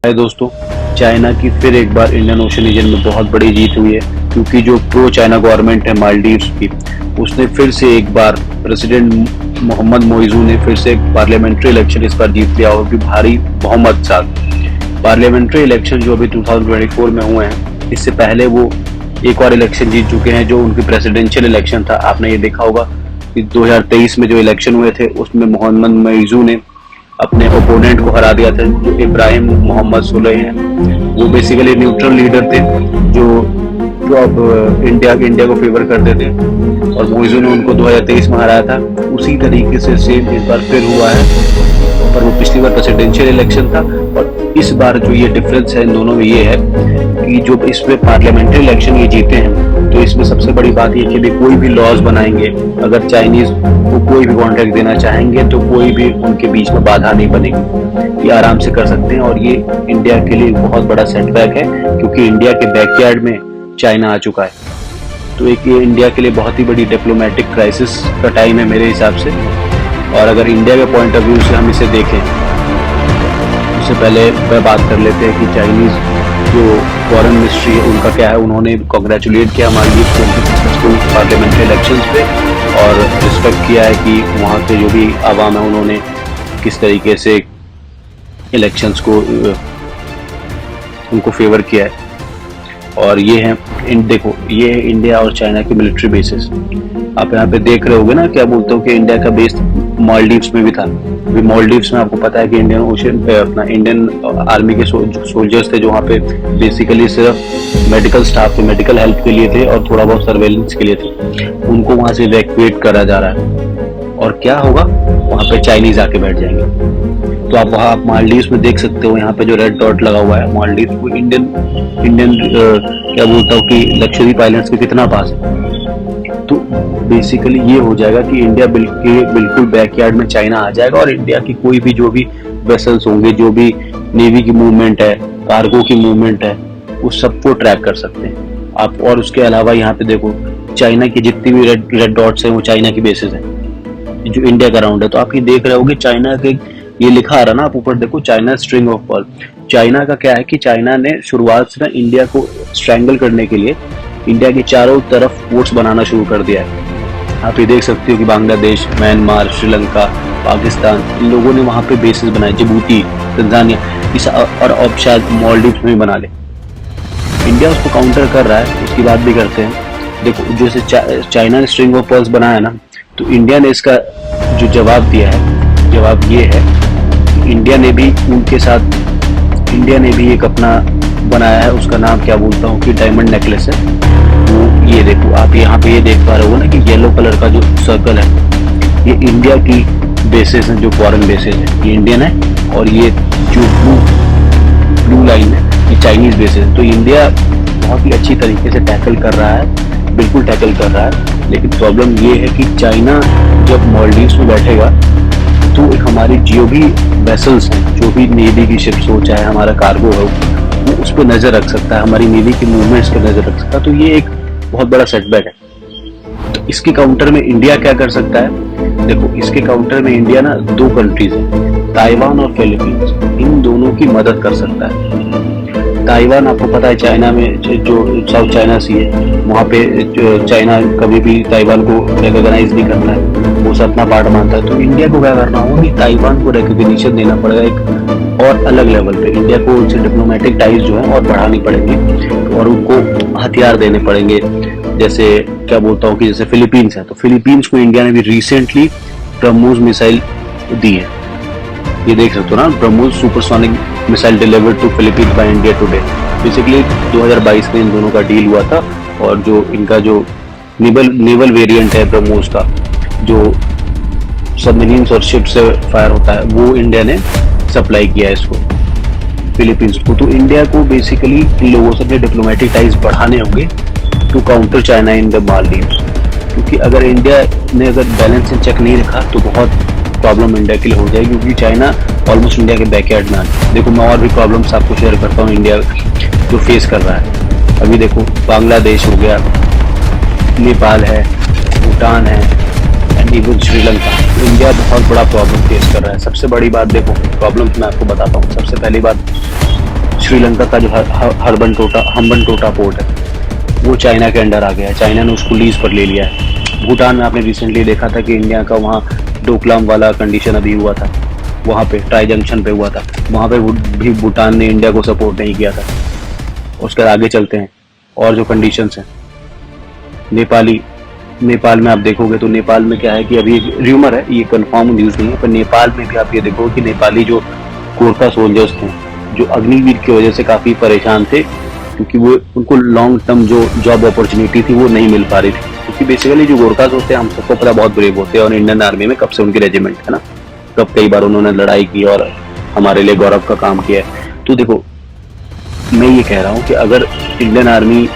है दोस्तों, चाइना की फिर एक बार इंडियन ओशन रीजन में बहुत बड़ी जीत हुई है, क्योंकि जो प्रो चाइना गवर्नमेंट है मालदीव्स की, उसने फिर से एक बार प्रेसिडेंट मोहम्मद मोइजू ने फिर से एक पार्लियामेंट्री इलेक्शन इस बार जीत लिया और भी भारी बहुमत साथ। पार्लियामेंट्री इलेक्शन जो अभी 2024 में हुए हैं, इससे पहले वो एक और इलेक्शन जीत चुके हैं जो उनकी प्रेसिडेंशियल इलेक्शन था। आपने ये देखा होगा कि 2023 में जो इलेक्शन हुए थे उसमें मोहम्मद मोइजू ने अपने ओपोनेंट को हरा दिया था, जो इब्राहिम मोहम्मद सोलेह हैं। वो बेसिकली न्यूट्रल लीडर थे जो अब इंडिया को फेवर करते थे, और मोइजू ने उनको 2023 में हराया था। उसी तरीके से सेम इस बार फिर हुआ है, पर वो पिछली बार प्रेसिडेंशियल इलेक्शन था। और इस बार जो ये डिफरेंस है इन दोनों में ये है कि जो इसमें पार्लियामेंट्री इलेक्शन ये जीते हैं, तो इसमें सबसे बड़ी बात ये कि भी कोई भी लॉज बनाएंगे, अगर चाइनीज को कोई भी कॉन्ट्रैक्ट देना चाहेंगे तो कोई भी उनके बीच में बाधा नहीं बनेगी, ये आराम से कर सकते हैं। और ये इंडिया के लिए बहुत बड़ा सेटबैक है, क्योंकि इंडिया के बैकयार्ड में चाइना आ चुका है। तो एक ये इंडिया के लिए बहुत ही बड़ी डिप्लोमेटिक क्राइसिस का टाइम है मेरे हिसाब से। और अगर इंडिया के पॉइंट ऑफ व्यू से हम इसे देखें, उससे पहले वह बात कर लेते हैं कि चाइनीज जो फॉरेन मिनिस्ट्री है उनका क्या है। उन्होंने कॉन्ग्रेचुलेट किया मालदीव्स को उनके सक्सेसफुल पार्लियामेंट्री इलेक्शंस पे, और रिस्पेक्ट किया है कि वहाँ के जो भी आवाम है उन्होंने किस तरीके से इलेक्शंस को उनको फेवर किया है। और ये है देखो, ये है इंडिया और चाइना की मिलिट्री बेसिस। आप यहाँ पे देख रहे होगे ना, क्या बोलते हो कि इंडिया का बेस मालदीव्स में भी था। अभी मालदीव्स में आपको पता है कि इंडियन ओशन अपना इंडियन आर्मी के सोल्जर्स थे जो वहाँ पे बेसिकली सिर्फ मेडिकल स्टाफ थे, मेडिकल हेल्प के लिए थे और थोड़ा बहुत सर्वेलेंस के लिए थे। उनको वहाँ से इवैक्यूएट करा जा रहा है, और क्या होगा, वहाँ पे चाइनीज आके बैठ जाएंगे। तो आप वहाँ मालदीव्स में देख सकते हो, यहाँ पे जो रेड डॉट लगा हुआ है मालदीव्स को इंडियन क्या बोलता हूँ कि लक्षद्वीप आइलैंड्स के कितना पास है। तो बेसिकली ये हो जाएगा कि इंडिया बिल्कुल बैकयार्ड में चाइना आ जाएगा, और इंडिया की कोई भी जो भी वेसल्स होंगे, जो भी नेवी की मूवमेंट है, कार्गो की मूवमेंट है, उस सबको ट्रैक कर सकते हैं आप। और उसके अलावा यहाँ पे देखो, चाइना की जितनी भी रेड डॉट्स हैं वो चाइना की बेसिस है जो इंडिया का राउंड है। तो आप ये देख रहे होगे चाइना के, ये लिखा आ रहा ना, आप ऊपर देखो, China string of pearl. China का क्या है कि चाइना ने शुरुआत से ना इंडिया को स्ट्रैंगल करने के लिए इंडिया के चारों तरफ फोर्ट्स बनाना शुरू कर दिया है। आप ये देख सकते हो कि बांग्लादेश, म्यांमार, श्रीलंका, पाकिस्तान, इन लोगों ने वहाँ पे बेसिस बनाए, जिबूती, तंजानिया, और अब शायद मालदीव्स में भी बना ले। इंडिया उसको काउंटर कर रहा है, उसकी बात भी करते हैं। देखो, जैसे चाइना ने स्ट्रिंग ऑफ पर्ल्स बनाया ना, तो इंडिया ने इसका जो जवाब दिया है, जवाब ये है कि इंडिया ने भी उनके साथ, इंडिया ने भी एक अपना बनाया है, उसका नाम क्या बोलता हूँ कि डायमंड नेकलेस है। वो ये देखो, आप यहाँ पे ये देख पा रहे हो ना कि येलो कलर का जो सर्कल है, ये इंडिया की बेसिस है, जो फॉरेन बेसिस है ये इंडियन है, और ये जो ब्लू लाइन है ये चाइनीज बेसिस है। तो इंडिया बहुत ही अच्छी तरीके से टैकल कर रहा है, बिल्कुल टैकल कर रहा है। लेकिन प्रॉब्लम ये है कि चाइना जब मालदीव्स में बैठेगा तो हमारी जो भी वेसल्स हैं, जो भी नेवी की शिप्स हो, चाहे हमारा कार्गो हो, वो उस पर नजर रख सकता है, हमारी नेवी की मूवमेंट्स पर नजर रख सकता है। तो ये एक बहुत बड़ा सेटबैक है। तो इसके काउंटर में इंडिया क्या कर सकता है? देखो, इसके काउंटर में इंडिया ना दो कंट्रीज है, ताइवान और फिलीपींस, इन दोनों की मदद कर सकता है। ताइवान आपको पता है चाइना में जो साउथ चाइना सी है, वहाँ पे चाइना कभी भी ताइवान को रिकॉग्नाइज नहीं करता है, वो अपना पार्ट मानता है। तो इंडिया को क्या करना होगा कि ताइवान को रिकॉग्निशन देना पड़ेगा एक और अलग लेवल पे। इंडिया को उनसे डिप्लोमेटिक टाइज जो है और बढ़ानी पड़ेंगी, और उनको हथियार देने पड़ेंगे। जैसे क्या बोलता हूँ कि जैसे फिलीपींस है, तो फिलीपींस को इंडिया ने भी रिसेंटली ब्रह्मोस मिसाइल दी है। ये देख सकते हो ना, BrahMos supersonic missile delivered to Philippines by India today. Basically 2022 में इन दोनों का डील हुआ था, और जो इनका जो नेवल वेरिएंट है ब्रह्मोस का, जो सबमरीन्स और शिप से फायर होता है, वो इंडिया ने सप्लाई किया है इसको फिलीपींस को। तो इंडिया को बेसिकली इन लोगों से अपने डिप्लोमेटिक टाइज बढ़ाने होंगे to counter China in the Maldives, क्योंकि अगर इंडिया ने अगर बैलेंस इन चेक नहीं रखा तो बहुत प्रॉब्लम इंडिया के लिए हो जाएगी, क्योंकि चाइना ऑलमोस्ट इंडिया के बैकयार्ड में आ गया। देखो, मैं और भी प्रॉब्लम्स आपको शेयर करता हूँ इंडिया जो फेस कर रहा है। अभी देखो, बांग्लादेश हो गया, नेपाल है, भूटान है, एंड इवन श्रीलंका। तो इंडिया बहुत बड़ा प्रॉब्लम फेस कर रहा है। सबसे बड़ी बात देखो, प्रॉब्लम मैं आपको बताता हूँ। सबसे पहली बात, श्रीलंका का जो हम्बनटोटा पोर्ट है वो चाइना के अंडर आ गया है, चाइना ने उसको लीज पर ले लिया है। भूटान में आपने रिसेंटली देखा था कि इंडिया का वहाँ डोकलाम वाला कंडीशन अभी हुआ था, वहाँ पे ट्राई जंक्शन पे हुआ था, वहाँ पे भी भूटान ने इंडिया को सपोर्ट नहीं किया था। उसके आगे चलते हैं और जो कंडीशंस हैं, नेपाल में आप देखोगे तो नेपाल में क्या है कि अभी र्यूमर है, ये कंफर्म न्यूज नहीं है, पर नेपाल में भी आप ये देखोगे कि नेपाली जो गोरखा सोल्जर्स थे जो अग्निवीर की वजह से काफी परेशान थे, क्योंकि वो उनको लॉन्ग टर्म जो जॉब अपॉर्चुनिटी थी वो नहीं मिल पा रही थी। क्योंकि बेसिकली जो गोरखास होते हैं हम सबको पता बहुत ब्रेव होते हैं, और इंडियन आर्मी में कब से उनकी रेजिमेंट है ना, कब कई बार उन्होंने लड़ाई की और हमारे लिए गौरव का काम किया है। तो देखो मैं ये कह रहा हूँ कि अगर इंडियन आर्मी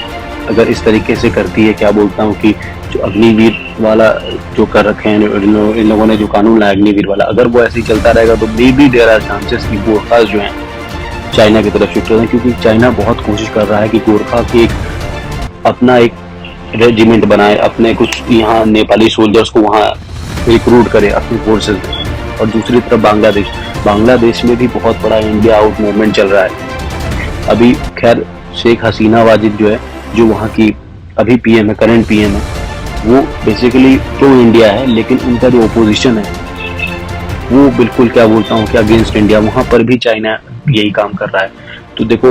अगर इस तरीके से करती है, क्या बोलता हूँ कि जो अग्निवीर वाला जो कर रखे हैं इन लोगों ने जो कानून लाया अग्निवीर वाला, अगर वो ऐसे ही चलता रहेगा तो maybe there are chances कि गोरखास जो हैं चाइना की तरफ शिफ्ट हो जाए, क्योंकि चाइना बहुत कोशिश कर रहा है कि गोरखा की अपना एक रेजिमेंट बनाए, अपने कुछ यहाँ नेपाली सोल्जर्स को वहाँ रिक्रूट करे अपनी फोर्सेज में। और दूसरी तरफ बांग्लादेश में भी बहुत बड़ा इंडिया आउट मूवमेंट चल रहा है। अभी खैर शेख हसीना वाजिद जो है, जो वहाँ की अभी पीएम है, करंट पीएम है, वो बेसिकली प्रो इंडिया है, लेकिन उनका जो ओपोजिशन है वो बिल्कुल क्या बोलता हूँ कि अगेंस्ट इंडिया, वहाँ पर भी चाइना यही काम कर रहा है। तो देखो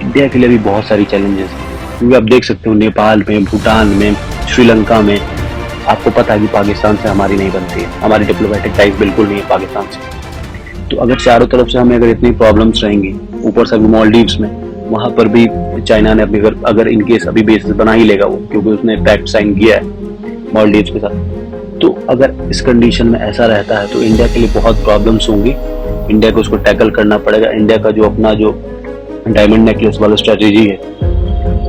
इंडिया के लिए भी बहुत सारी चैलेंजेस हैं, क्योंकि आप देख सकते हो नेपाल में, भूटान में, श्रीलंका में आपको पता है कि पाकिस्तान से हमारी नहीं बनती है, हमारी डिप्लोमेटिक टाइज बिल्कुल नहीं है पाकिस्तान से। तो अगर चारों तरफ से हमें अगर इतनी प्रॉब्लम्स रहेंगी, ऊपर से मॉलडीव्स में वहाँ पर भी चाइना ने अपनी अगर इनकेस अभी बेसिस बना ही लेगा वो, क्योंकि उसने पैक्ट साइन किया है मॉलडीव्स के साथ, तो अगर इस कंडीशन में ऐसा रहता है तो इंडिया के लिए बहुत प्रॉब्लम्स होंगी। इंडिया को उसको टैकल करना पड़ेगा। इंडिया का जो अपना जो डायमंड नेकलेस वाला स्ट्रेटेजी है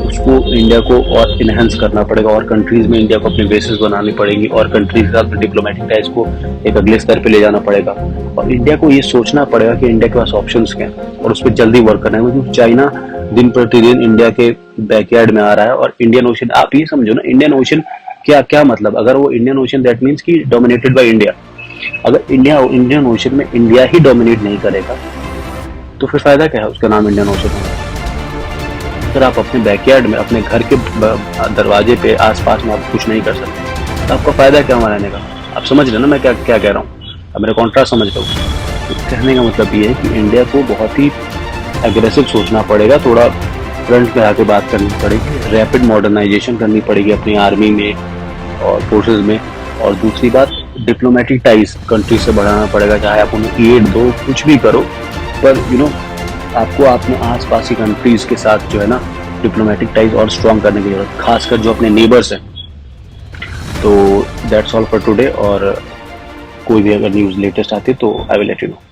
उसको इंडिया को और इनहेंस करना पड़ेगा, और कंट्रीज में इंडिया को अपने बेसिस बनानी पड़ेगी, और कंट्रीज के साथ डिप्लोमेटिक टाइज को एक अगले स्तर पे ले जाना पड़ेगा। और इंडिया को ये सोचना पड़ेगा कि इंडिया के पास ऑप्शंस क्या हैं और उस पर जल्दी वर्क करना है, क्योंकि चाइना दिन प्रतिदिन इंडिया के बैकयार्ड में आ रहा है। और इंडियन ओशन, आप ये समझो ना, इंडियन ओशन क्या मतलब, अगर वो इंडियन ओशन दैट मीन्स कि डोमिनेटेड बाय इंडिया, अगर इंडियन ओशन में इंडिया ही डोमिनेट नहीं करेगा तो फिर फायदा क्या है उसका नाम इंडियन ओशन होगा। अगर आप अपने बैकयार्ड में, अपने घर के दरवाजे पे आसपास में आप कुछ नहीं कर सकते तो आपका फायदा क्या वहाँ रहने का। आप समझ रहे ना मैं क्या कह रहा हूँ, अब मेरा कॉन्ट्रास्ट समझ लो। तो कहने का मतलब ये है कि इंडिया को बहुत ही एग्रेसिव सोचना पड़ेगा, थोड़ा फ्रंट पे आके बात करनी पड़ेगी, रैपिड मॉडर्नाइजेशन करनी पड़ेगी अपनी आर्मी में और फोर्सेज में। और दूसरी बात, डिप्लोमेटिक टाइज कंट्री से बढ़ाना पड़ेगा, चाहे आप उन्हें एड दो, कुछ भी करो, पर आपको अपने आसपास की कंट्रीज के साथ जो है ना डिप्लोमेटिक टाइज और स्ट्रॉन्ग करने की जरूरत, खासकर जो अपने नेबर्स हैं। तो दैट्स ऑल फॉर टुडे, और कोई भी अगर न्यूज़ लेटेस्ट आती है तो I will let you know.